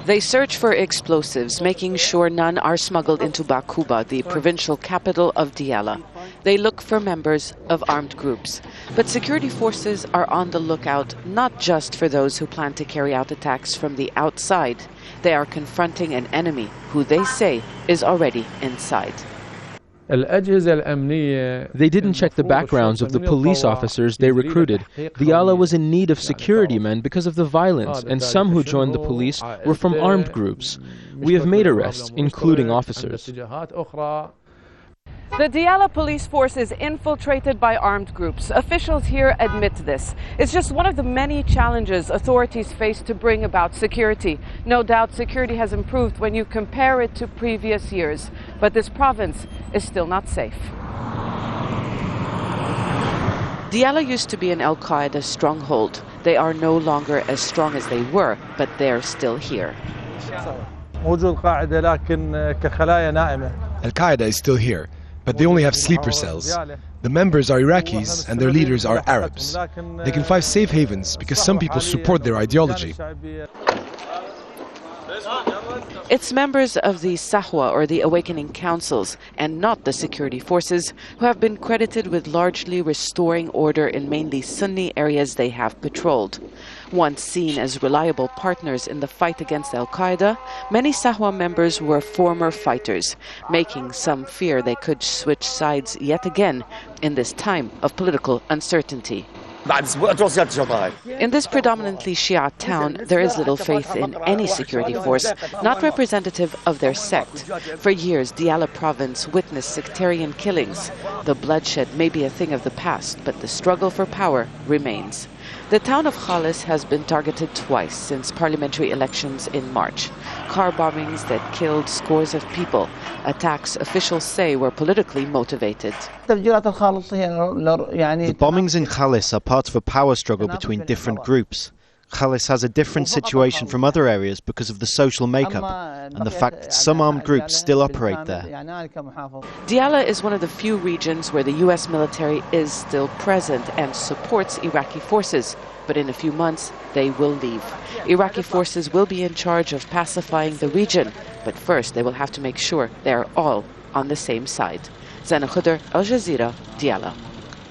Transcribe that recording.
They search for explosives, making sure none are smuggled into Baquba, the provincial capital of Diyala. They look for members of armed groups. But security forces are on the lookout not just for those who plan to carry out attacks from the outside. They are confronting an enemy who they say is already inside. They didn't check the backgrounds of the police officers they recruited. Diyala was in need of security men because of the violence, and some who joined the police were from armed groups. We have made arrests, including officers. The Diyala police force is infiltrated by armed groups. Officials here admit this. It's just one of the many challenges authorities face to bring about security. No doubt security has improved when you compare it to previous years, but this province is still not safe. Diyala used to be an Al-Qaeda stronghold. They are no longer as strong as they were, but they're still here. Al-Qaeda is still here, but they only have sleeper cells. The members are Iraqis and their leaders are Arabs. They can find safe havens because some people support their ideology. It's members of the Sahwa, or the Awakening Councils, and not the security forces, who have been credited with largely restoring order in mainly Sunni areas they have patrolled. Once seen as reliable partners in the fight against Al-Qaeda, many Sahwa members were former fighters, making some fear they could switch sides yet again in this time of political uncertainty. In this predominantly Shia town, there is little faith in any security force, not representative of their sect. For years, Diyala province witnessed sectarian killings. The bloodshed may be a thing of the past, but the struggle for power remains. The town of KHALED has been targeted twice since parliamentary elections in March. Car bombings that killed scores of people. Attacks officials say were politically motivated. The bombings in KHALED are part of a power struggle between different groups. KHALED has a different situation from other areas because of the social makeup and the fact that some armed groups still operate there. Diyala is one of the few regions where the U.S. military is still present and supports Iraqi forces, but in a few months they will leave. Iraqi forces will be in charge of pacifying the region, but first they will have to make sure they are all on the same side. Zeina, Khodr, Jazeera, Diyala.